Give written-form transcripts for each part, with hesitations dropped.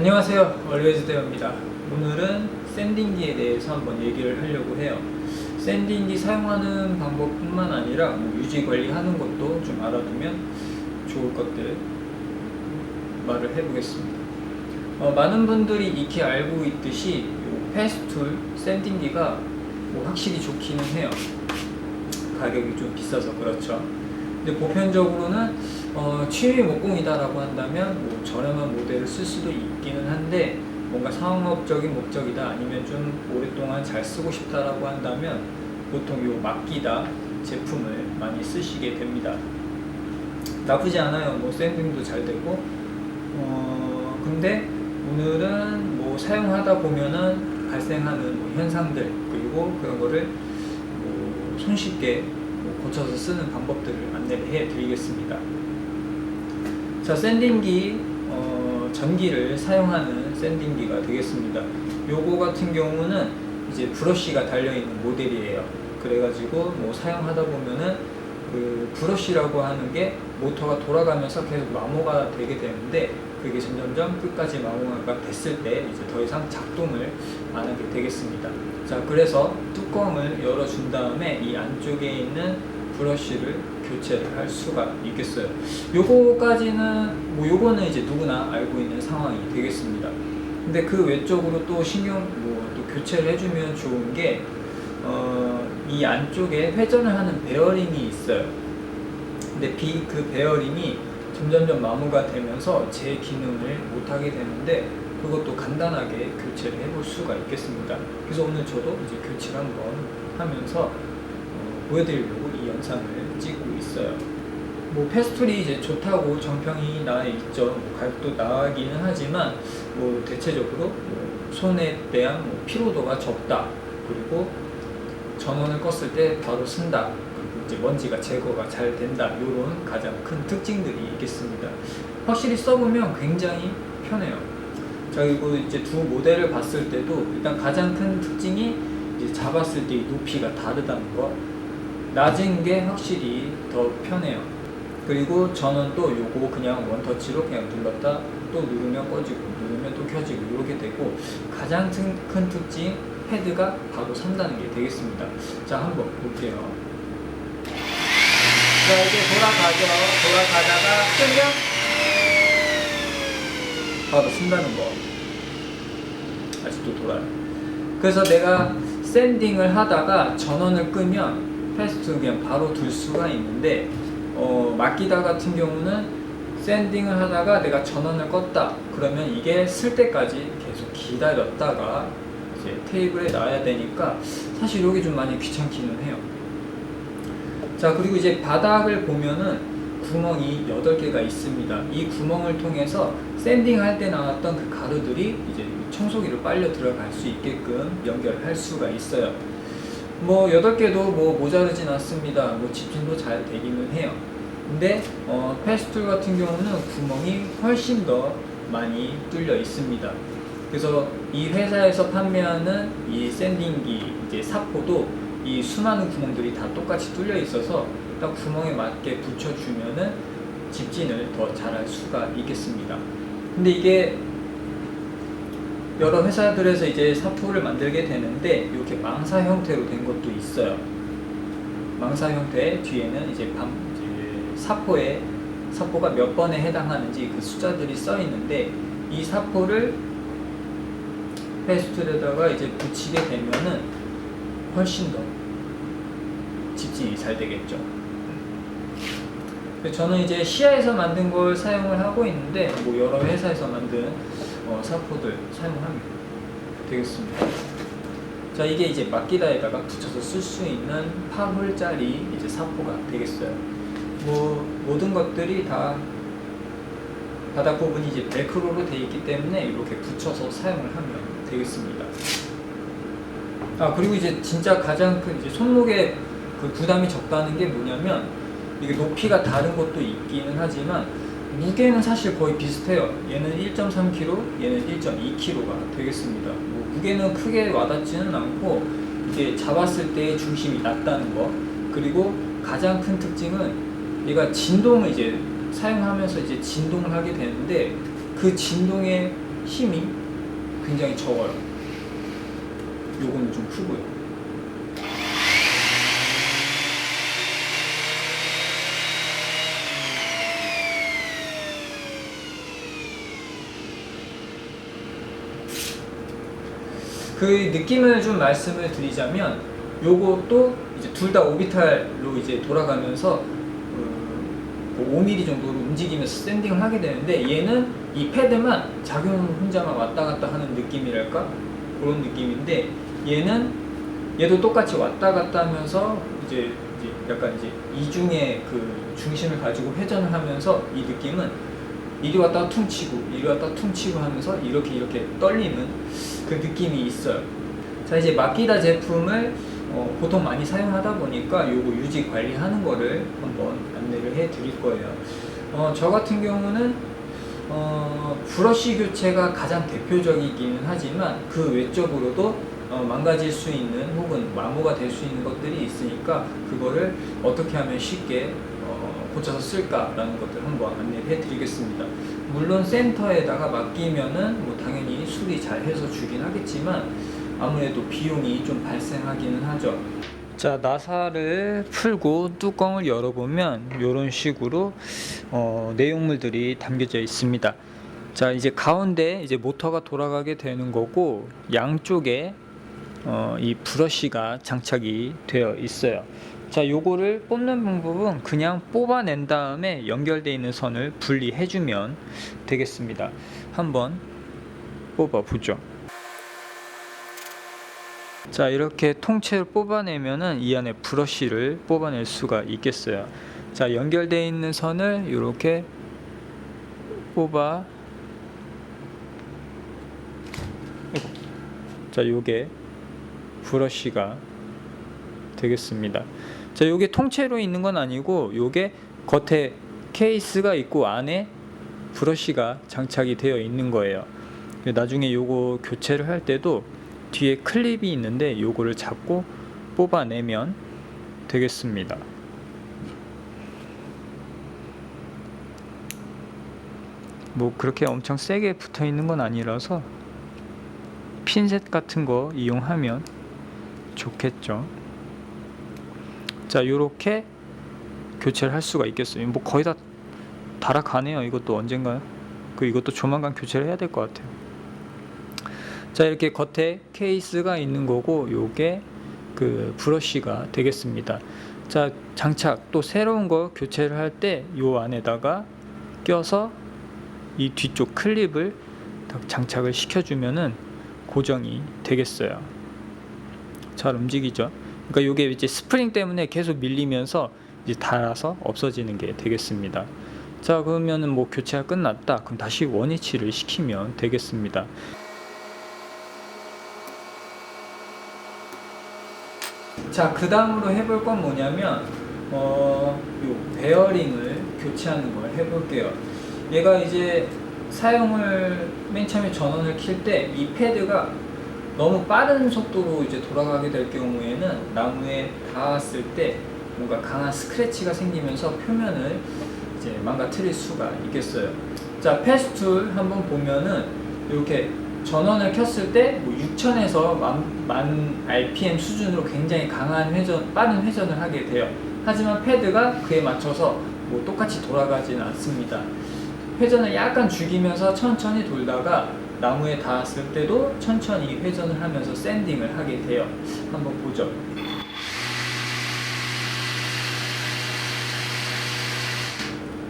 안녕하세요, 얼웨이즈대어입니다. 오늘은 샌딩기에 대해서 한번 얘기를 하려고 해요. 샌딩기 사용하는 방법뿐만 아니라 유지 관리하는 것도 좀 알아두면 좋을 것들 말을 해보겠습니다. 많은 분들이 익히 알고 있듯이 패스툴 샌딩기가 확실히 좋기는 해요. 가격이 좀 비싸서 그렇죠. 근데 보편적으로는 취미 목공이다라고 한다면 저렴한 모델을 쓸 수도 있기는 한데, 뭔가 상업적인 목적이다 아니면 좀 오랫동안 잘 쓰고 싶다라고 한다면 보통 요 마키다 제품을 많이 쓰시게 됩니다. 나쁘지 않아요. 샌딩도 잘 되고. 근데 오늘은 사용하다 보면은 발생하는 현상들, 그리고 그런 거를 손쉽게 고쳐서 쓰는 방법들을 안내를 해 드리겠습니다. 자, 샌딩기, 전기를 사용하는 샌딩기가 되겠습니다. 요거 같은 경우는 이제 브러쉬가 달려있는 모델이에요. 그래가지고 사용하다 보면은 그 브러쉬라고 하는 게 모터가 돌아가면서 계속 마모가 되게 되는데, 그게 점점점 끝까지 마모가 됐을 때 이제 더 이상 작동을 안 하게 되겠습니다. 자, 그래서 뚜껑을 열어준 다음에 이 안쪽에 있는 브러쉬를 교체를 할 수가 있겠어요. 요거까지는 요거는 이제 누구나 알고 있는 상황이 되겠습니다. 근데 그 외적으로 또 또 교체를 해주면 좋은 게 이 안쪽에 회전을 하는 베어링이 있어요. 근데 그 베어링이 점점점 마모가 되면서 제 기능을 못하게 되는데, 그것도 간단하게 교체를 해볼 수가 있겠습니다. 그래서 오늘 저도 이제 교체를 한번 하면서 보여드리려고 이 영상을 찍고 있어요. 패스툴이 이제 좋다고 정평이 나와 있죠. 가격도 나가기는 하지만 대체적으로 손에 대한 피로도가 적다, 그리고 전원을 껐을 때 바로 쓴다, 그리고 이제 먼지가 제거가 잘 된다, 이런 가장 큰 특징들이 있겠습니다. 확실히 써보면 굉장히 편해요. 자, 그리고 이제 두 모델을 봤을 때도 일단 가장 큰 특징이 이제 잡았을 때 높이가 다르다는 거. 낮은 게 확실히 더 편해요. 그리고 전원도 요거 그냥 원터치로 그냥 눌렀다 또 누르면 꺼지고 누르면 또 켜지고 이렇게 되고, 가장 큰 특징 헤드가 바로 산다는 게 되겠습니다. 자, 한번 볼게요. 자, 이제 돌아가다가 끄면 바로 쓴다는 거. 아직도 돌아요. 그래서 내가 샌딩을 하다가 전원을 끄면 패스트 그냥 바로 둘 수가 있는데, 마키다 같은 경우는 샌딩을 하다가 내가 전원을 껐다 그러면 이게 쓸 때까지 계속 기다렸다가 이제 테이블에 놔야 되니까 사실 이게 좀 많이 귀찮기는 해요. 자, 그리고 이제 바닥을 보면은 구멍이 8개가 있습니다. 이 구멍을 통해서 샌딩 할 때 나왔던 그 가루들이 이제 청소기로 빨려 들어갈 수 있게끔 연결할 수가 있어요. 8개도 모자르진 않습니다. 집중도 잘 되기는 해요. 근데 패스툴 같은 경우는 구멍이 훨씬 더 많이 뚫려 있습니다. 그래서 이 회사에서 판매하는 이 샌딩기 이제 사포도 이 수많은 구멍들이 다 똑같이 뚫려 있어서 딱 구멍에 맞게 붙여주면은 집진을 더 잘할 수가 있겠습니다. 근데 이게 여러 회사들에서 이제 사포를 만들게 되는데 이렇게 망사 형태로 된 것도 있어요. 망사 형태 뒤에는 이제 사포가 몇 번에 해당하는지 그 숫자들이 써 있는데, 이 사포를 패스툴에다가 이제 붙이게 되면은 훨씬 더 집진이 잘 되겠죠. 저는 이제 시아에서 만든 걸 사용을 하고 있는데, 여러 회사에서 만든 사포들 사용하면 되겠습니다. 자, 이게 이제 마키다에다가 붙여서 쓸 수 있는 8홀짜리 이제 사포가 되겠어요. 모든 것들이 다 바닥 부분이 이제 벨크로로 되어 있기 때문에 이렇게 붙여서 사용을 하면 되겠습니다. 그리고 이제 진짜 가장 큰 이제 손목에 그 부담이 적다는 게 뭐냐면, 이게 높이가 다른 것도 있기는 하지만 무게는 사실 거의 비슷해요. 얘는 1.3kg, 얘는 1.2kg가 되겠습니다. 무게는 크게 와닿지는 않고, 이게 잡았을 때 중심이 낮다는 거. 그리고 가장 큰 특징은 얘가 진동을 이제 사용하면서 이제 진동을 하게 되는데, 그 진동의 힘이 굉장히 적어요. 요거는 좀 크고요. 그 느낌을 좀 말씀을 드리자면, 요것도 이제 둘 다 오비탈로 이제 돌아가면서 5mm 정도로 움직이면서 샌딩을 하게 되는데, 얘는 이 패드만 작용 혼자만 왔다 갔다 하는 느낌이랄까? 그런 느낌인데, 얘도 똑같이 왔다 갔다 하면서 이제 약간 이제 이중의 그 중심을 가지고 회전을 하면서, 이 느낌은 이리 왔다가 퉁치고 이리 왔다가 퉁치고 하면서 이렇게 떨리는 그 느낌이 있어요. 자, 이제 마키다 제품을 보통 많이 사용하다 보니까 요거 유지 관리하는 거를 한번 안내를 해 드릴 거예요. 저 같은 경우는 브러쉬 교체가 가장 대표적이기는 하지만, 그 외적으로도 망가질 수 있는 혹은 마모가 될 수 있는 것들이 있으니까, 그거를 어떻게 하면 쉽게 고쳐서 쓸까라는 것들을 한번 안내를 해드리겠습니다. 물론 센터에다가 맡기면은 뭐 당연히 수리 잘 해서 주긴 하겠지만, 아무래도 비용이 좀 발생하기는 하죠. 자, 나사를 풀고 뚜껑을 열어보면 이런 식으로 내용물들이 담겨져 있습니다. 자, 이제 가운데 이제 모터가 돌아가게 되는 거고, 양쪽에 이 브러쉬가 장착이 되어 있어요. 자, 요거를 뽑는 방법은 그냥 뽑아낸 다음에 연결되어 있는 선을 분리해 주면 되겠습니다. 한번 뽑아 보죠. 자, 이렇게 통째로 뽑아내면은 이 안에 브러쉬를 뽑아낼 수가 있겠어요. 자, 연결되어 있는 선을 이렇게 뽑아, 자, 요게 브러쉬가 되겠습니다. 자, 요게 통째로 있는 건 아니고, 요게 겉에 케이스가 있고 안에 브러쉬가 장착이 되어 있는 거예요. 나중에 요거 교체를 할 때도 뒤에 클립이 있는데 요거를 잡고 뽑아내면 되겠습니다. 뭐 그렇게 엄청 세게 붙어 있는 건 아니라서 핀셋 같은 거 이용하면 좋겠죠. 자, 요렇게 교체를 할 수가 있겠어요. 뭐 거의 다 달아가네요. 이것도 언젠가, 이것도 조만간 교체를 해야 될 것 같아요. 자, 이렇게 겉에 케이스가 있는 거고, 요게 그 브러쉬가 되겠습니다. 자, 장착 또 새로운 거 교체를 할 때 요 안에다가 껴서 이 뒤쪽 클립을 장착을 시켜주면은 고정이 되겠어요. 잘 움직이죠? 그러니까 요게 이제 스프링 때문에 계속 밀리면서 이제 닳아서 없어지는 게 되겠습니다. 자, 그러면은 뭐 교체가 끝났다. 그럼 다시 원위치를 시키면 되겠습니다. 자, 그 다음으로 해볼 건 뭐냐면, 요 베어링을 교체하는 걸 해볼게요. 얘가 이제 사용을 맨 처음에 전원을 킬 때 이 패드가 너무 빠른 속도로 이제 돌아가게 될 경우에는 나무에 닿았을 때 뭔가 강한 스크래치가 생기면서 표면을 이제 망가뜨릴 수가 있겠어요. 자, 패스툴 한번 보면은 이렇게 전원을 켰을 때 뭐 6000에서 만 RPM 수준으로 굉장히 강한 회전, 빠른 회전을 하게 돼요. 하지만 패드가 그에 맞춰서 뭐 똑같이 돌아가지는 않습니다. 회전을 약간 죽이면서 천천히 돌다가 나무에 닿았을 때도 천천히 회전을 하면서 샌딩을 하게 돼요. 한번 보죠.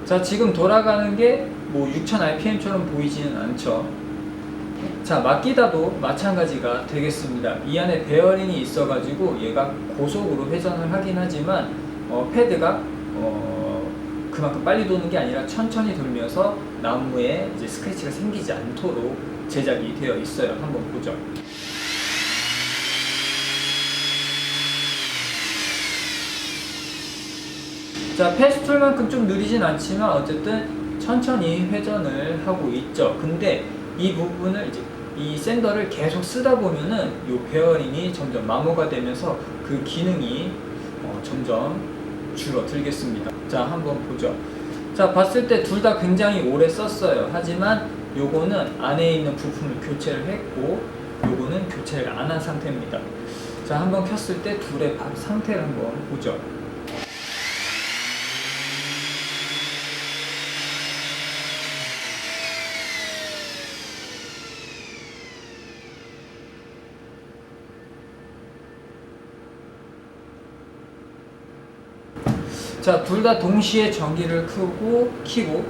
자, 지금 돌아가는 게 뭐 6000rpm처럼 보이지는 않죠. 자, 마키다도 마찬가지가 되겠습니다. 이 안에 베어링이 있어가지고 얘가 고속으로 회전을 하긴 하지만 패드가 그만큼 빨리 도는 게 아니라 천천히 돌면서 나무에 이제 스크래치가 생기지 않도록 제작이 되어 있어요. 한번 보죠. 자, 패스툴만큼 좀 느리진 않지만 어쨌든 천천히 회전을 하고 있죠. 근데 이 부분을 이제 이 샌더를 계속 쓰다 보면은 이 베어링이 점점 마모가 되면서 그 기능이 점점 줄어들겠습니다. 자, 한번 보죠. 자, 봤을 때 둘 다 굉장히 오래 썼어요. 하지만 요거는 안에 있는 부품을 교체를 했고 요거는 교체를 안 한 상태입니다. 자, 한번 켰을 때 둘의 상태를 한번 보죠. 자, 둘 다 동시에 전기를 켜고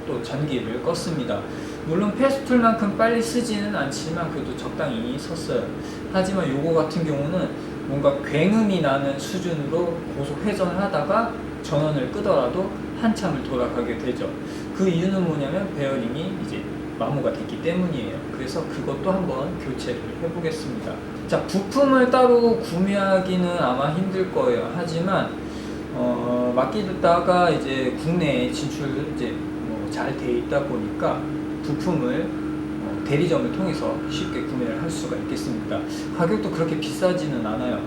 또 전기를 껐습니다. 물론 페스툴만큼 빨리 쓰지는 않지만 그래도 적당히 섰어요. 하지만 요거 같은 경우는 뭔가 굉음이 나는 수준으로 고속 회전을 하다가 전원을 끄더라도 한참을 돌아가게 되죠. 그 이유는 뭐냐면 베어링이 이제 마모가 됐기 때문이에요. 그래서 그것도 한번 교체를 해보겠습니다. 자, 부품을 따로 구매하기는 아마 힘들 거예요. 하지만 맡기다가 이제 국내에 진출 이제 잘 돼 있다 보니까 부품을 대리점을 통해서 쉽게 구매를 할 수가 있겠습니다. 가격도 그렇게 비싸지는 않아요.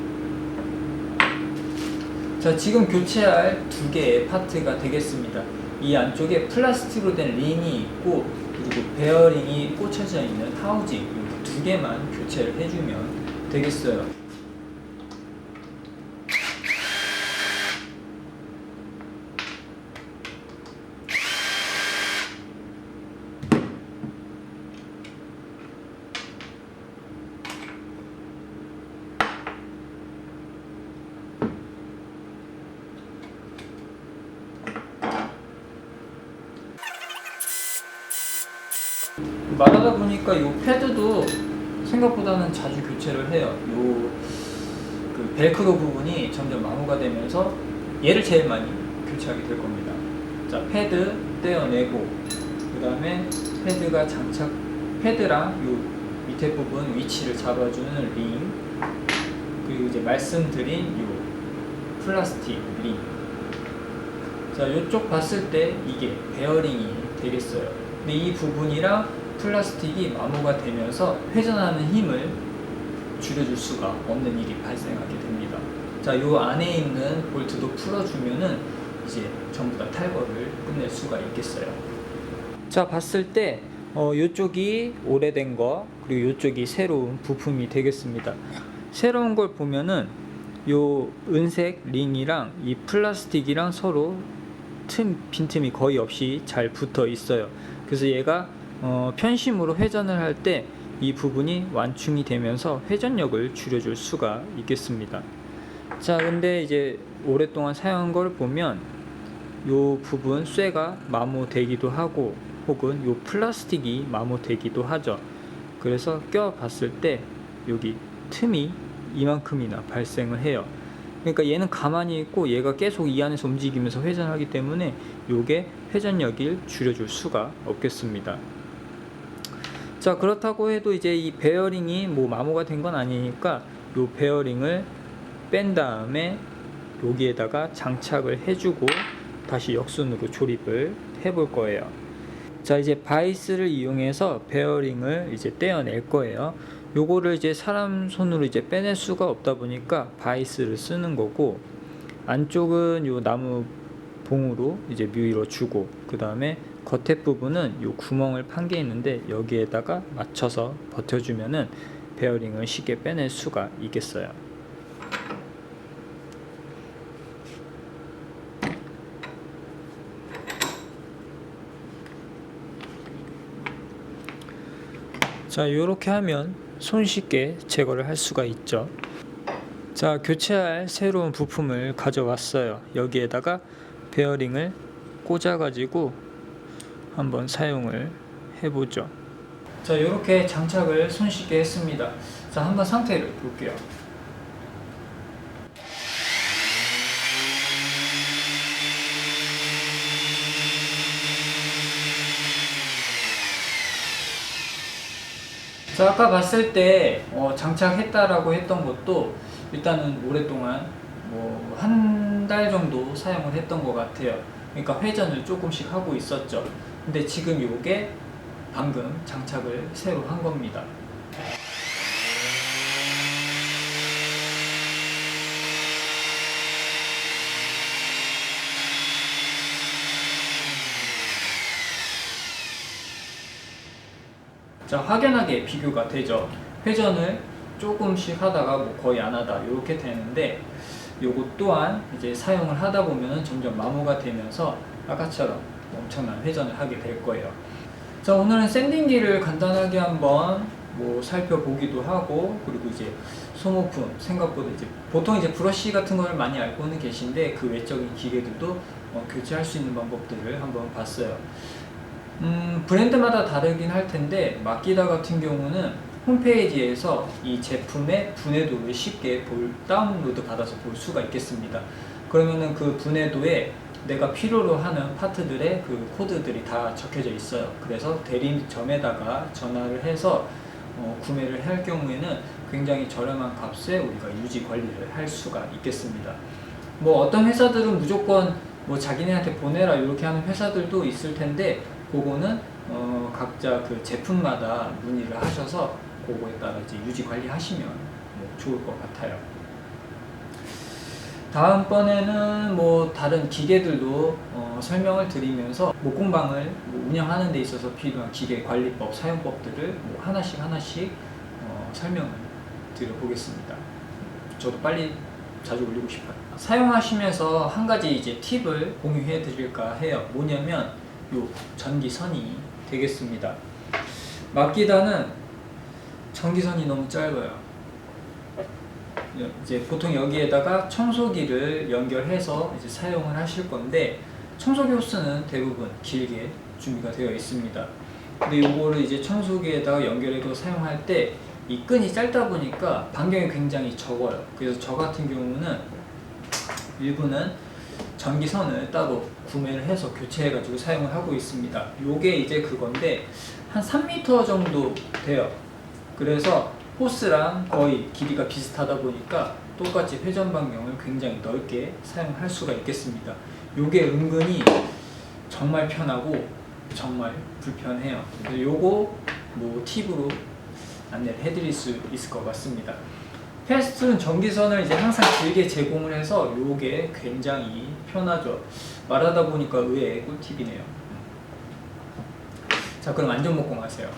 자, 지금 교체할 두 개의 파트가 되겠습니다. 이 안쪽에 플라스틱으로 된 링이 있고 그리고 베어링이 꽂혀져 있는 하우징, 이렇게 두 개만 교체를 해주면 되겠어요. 말하다 보니까 이 패드도 생각보다는 자주 교체를 해요. 그 벨크로 부분이 점점 마모가 되면서 얘를 제일 많이 교체하게 될 겁니다. 자, 패드 떼어내고 그 다음에 패드가 패드랑 요 밑에 부분 위치를 잡아주는 링, 그리고 이제 말씀드린 요 플라스틱 링. 자, 요쪽 봤을 때 이게 베어링이 되겠어요. 근데 이 부분이랑 플라스틱이 마모가 되면서 회전하는 힘을 줄여줄 수가 없는 일이 발생하게 됩니다. 자, 요 안에 있는 볼트도 풀어주면은 이제 전부 다 탈거를 끝낼 수가 있겠어요. 자, 봤을 때 요쪽이 오래된 거 그리고 요쪽이 새로운 부품이 되겠습니다. 새로운 걸 보면은 요 은색 링이랑 이 플라스틱이랑 서로 빈틈이 거의 없이 잘 붙어 있어요. 그래서 얘가 편심으로 회전을 할 때 이 부분이 완충이 되면서 회전력을 줄여줄 수가 있겠습니다. 자, 근데 이제 오랫동안 사용한 걸 보면 요 부분 쇠가 마모되기도 하고 혹은 요 플라스틱이 마모되기도 하죠. 그래서 껴봤을 때 여기 틈이 이만큼이나 발생을 해요. 그러니까 얘는 가만히 있고 얘가 계속 이 안에서 움직이면서 회전하기 때문에 요게 회전력을 줄여줄 수가 없겠습니다. 자, 그렇다고 해도 이제 이 베어링이 마모가 된 건 아니니까 요 베어링을 뺀 다음에 여기에다가 장착을 해주고 다시 역순으로 조립을 해볼 거예요. 자, 이제 바이스를 이용해서 베어링을 이제 떼어낼 거예요. 요거를 이제 사람 손으로 이제 빼낼 수가 없다 보니까 바이스를 쓰는 거고, 안쪽은 요 나무 봉으로 이제 뮤일어 주고, 그 다음에 겉에 부분은 요 구멍을 판 게 있는데 여기에다가 맞춰서 버텨주면은 베어링을 쉽게 빼낼 수가 있겠어요. 자, 요렇게 하면 손쉽게 제거를 할 수가 있죠. 자, 교체할 새로운 부품을 가져왔어요. 여기에다가 베어링을 꽂아 가지고 한번 사용을 해보죠. 자, 이렇게 장착을 손쉽게 했습니다. 자, 한번 상태를 볼게요. 자, 아까 봤을 때 장착했다라고 했던 것도 일단은 오랫동안 한 달 정도 사용을 했던 것 같아요. 그러니까 회전을 조금씩 하고 있었죠. 근데 지금 이게 방금 장착을 새로 한 겁니다. 자, 확연하게 비교가 되죠. 회전을 조금씩 하다가 뭐 거의 안 하다 이렇게 되는데, 요것 또한 이제 사용을 하다 보면 점점 마모가 되면서 아까처럼 엄청난 회전을 하게 될 거예요. 자, 오늘은 샌딩기를 간단하게 한번 뭐 살펴보기도 하고, 그리고 이제 소모품, 생각보다 이제 보통 이제 브러쉬 같은 걸 많이 알고는 계신데 그 외적인 기계들도 교체할 수 있는 방법들을 한번 봤어요. 브랜드마다 다르긴 할 텐데 마키다 같은 경우는 홈페이지에서 이 제품의 분해도를 쉽게 다운로드 받아서 볼 수가 있겠습니다. 그러면은 그 분해도에 내가 필요로 하는 파트들의 그 코드들이 다 적혀져 있어요. 그래서 대리점에다가 전화를 해서 구매를 할 경우에는 굉장히 저렴한 값에 우리가 유지 관리를 할 수가 있겠습니다. 뭐 어떤 회사들은 무조건 뭐 자기네한테 보내라 이렇게 하는 회사들도 있을 텐데, 그거는 각자 그 제품마다 문의를 하셔서 그거에 따라 이제 유지 관리하시면 뭐 좋을 것 같아요. 다음번에는 뭐 다른 기계들도 설명을 드리면서 목공방을 뭐 운영하는 데 있어서 필요한 기계 관리법, 사용법들을 뭐 하나씩 설명을 드려보겠습니다. 저도 빨리 자주 올리고 싶어요. 사용하시면서 한 가지 이제 팁을 공유해 드릴까 해요. 뭐냐면 요 전기선이 되겠습니다. 마키다는 전기선이 너무 짧아요. 이제 보통 여기에다가 청소기를 연결해서 이제 사용을 하실 건데, 청소기 호스는 대부분 길게 준비가 되어 있습니다. 근데 요거를 이제 청소기에다가 연결해서 사용할 때 이 끈이 짧다 보니까 반경이 굉장히 적어요. 그래서 저 같은 경우는 일부는 전기선을 따로 구매를 해서 교체해가지고 사용을 하고 있습니다. 요게 이제 그건데 한 3m 정도 돼요. 그래서 호스랑 거의 길이가 비슷하다 보니까 똑같이 회전 반경을 굉장히 넓게 사용할 수가 있겠습니다. 요게 은근히 정말 편하고 정말 불편해요. 그래서 요거 뭐 팁으로 안내를 해드릴 수 있을 것 같습니다. 패스트는 전기선을 이제 항상 길게 제공을 해서 요게 굉장히 편하죠. 말하다 보니까 의외의 꿀팁이네요. 자, 그럼 안전목공 하세요.